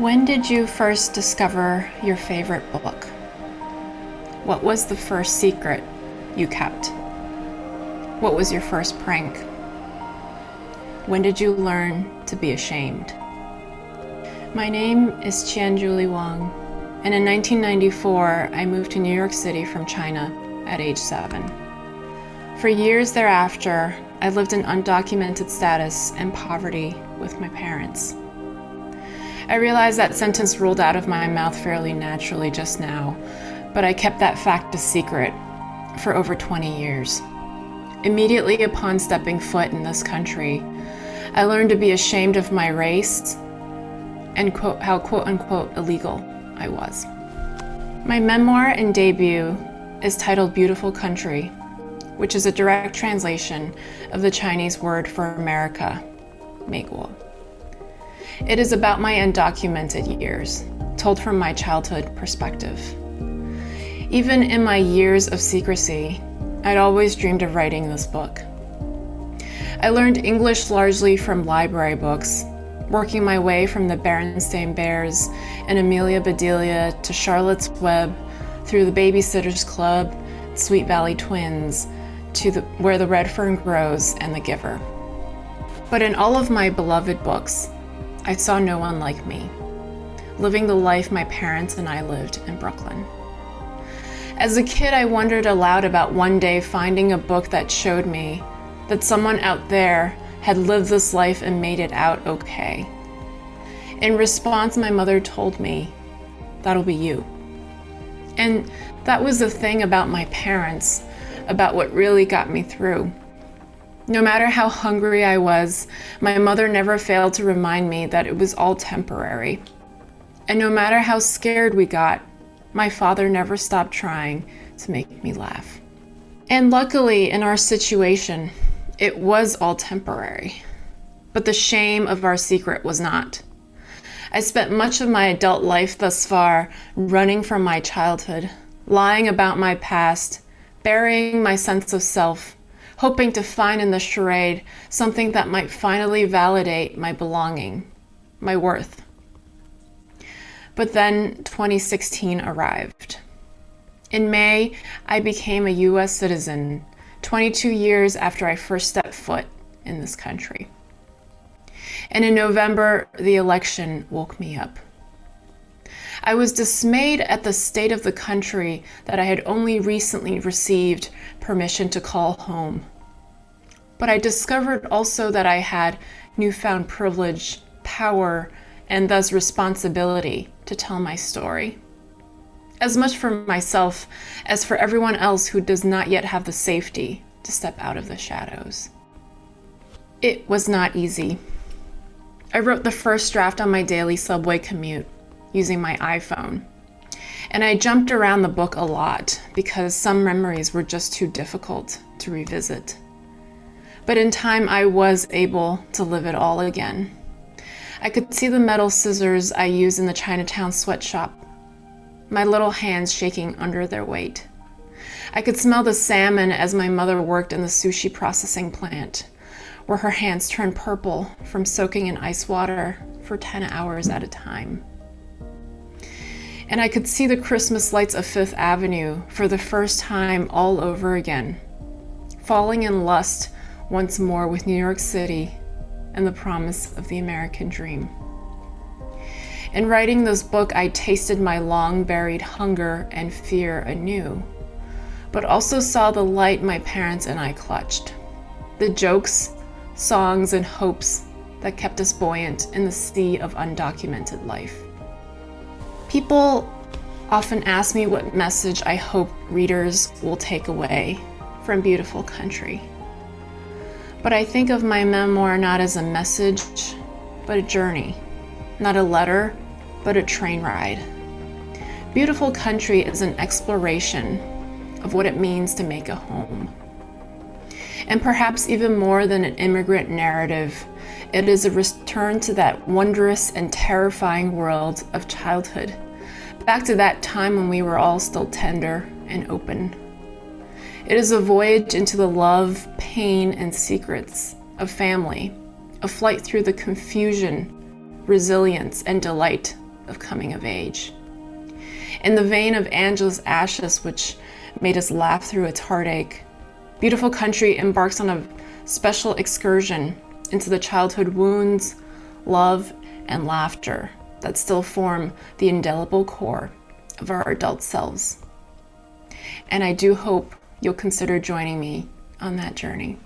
When did you first discover your favorite book? What was the first secret you kept? What was your first prank? When did you learn to be ashamed? My name is Qian Wang, and in 1994, I moved to New York City from China at age 7. For years thereafter, I lived in undocumented status and poverty with my parents. I realized that sentence rolled out of my mouth fairly naturally just now, but I kept that fact a secret for over 20 years. Immediately upon stepping foot in this country, I learned to be ashamed of my race and how quote-unquote illegal I was. My memoir and debut is titled Beautiful Country, which is a direct translation of the Chinese word for America, Mei Guo. It is about my undocumented years, told from my childhood perspective. Even in my years of secrecy, I'd always dreamed of writing this book. I learned English largely from library books, working my way from the Berenstain Bears and Amelia Bedelia to Charlotte's Web, through the Babysitter's Club, Sweet Valley Twins, to Where the Red Fern Grows and The Giver. But in all of my beloved books, I saw no one like me, living the life my parents and I lived in Brooklyn. As a kid, I wondered aloud about one day finding a book that showed me that someone out there had lived this life and made it out okay. In response, my mother told me, "That'll be you." And that was the thing about my parents, about what really got me through. No matter how hungry I was, my mother never failed to remind me that it was all temporary. And no matter how scared we got, my father never stopped trying to make me laugh. And luckily, in our situation, it was all temporary. But the shame of our secret was not. I spent much of my adult life thus far running from my childhood, lying about my past, burying my sense of self, hoping to find in the charade something that might finally validate my belonging, my worth. But then 2016 arrived. In May, I became a US citizen, 22 years after I first stepped foot in this country. And in November, the election woke me up. I was dismayed at the state of the country that I had only recently received permission to call home. But I discovered also that I had newfound privilege, power, and thus responsibility to tell my story. As much for myself as for everyone else who does not yet have the safety to step out of the shadows. It was not easy. I wrote the first draft on my daily subway commute using my iPhone. And I jumped around the book a lot because some memories were just too difficult to revisit. But in time, I was able to live it all again. I could see the metal scissors I used in the Chinatown sweatshop, my little hands shaking under their weight. I could smell the salmon as my mother worked in the sushi processing plant, where her hands turned purple from soaking in ice water for 10 hours at a time. And I could see the Christmas lights of Fifth Avenue for the first time all over again, falling in lust once more with New York City and the promise of the American dream. In writing this book, I tasted my long-buried hunger and fear anew, but also saw the light my parents and I clutched, the jokes, songs, and hopes that kept us buoyant in the sea of undocumented life. People often ask me what message I hope readers will take away from Beautiful Country. But I think of my memoir not as a message, but a journey. Not a letter, but a train ride. Beautiful Country is an exploration of what it means to make a home. And perhaps even more than an immigrant narrative, it is a return to that wondrous and terrifying world of childhood, back to that time when we were all still tender and open. It is a voyage into the love, pain, and secrets of family, a flight through the confusion, resilience, and delight of coming of age. In the vein of Angela's Ashes, which made us laugh through its heartache, Beautiful Country embarks on a special excursion into the childhood wounds, love, and laughter that still form the indelible core of our adult selves. And I do hope you'll consider joining me on that journey.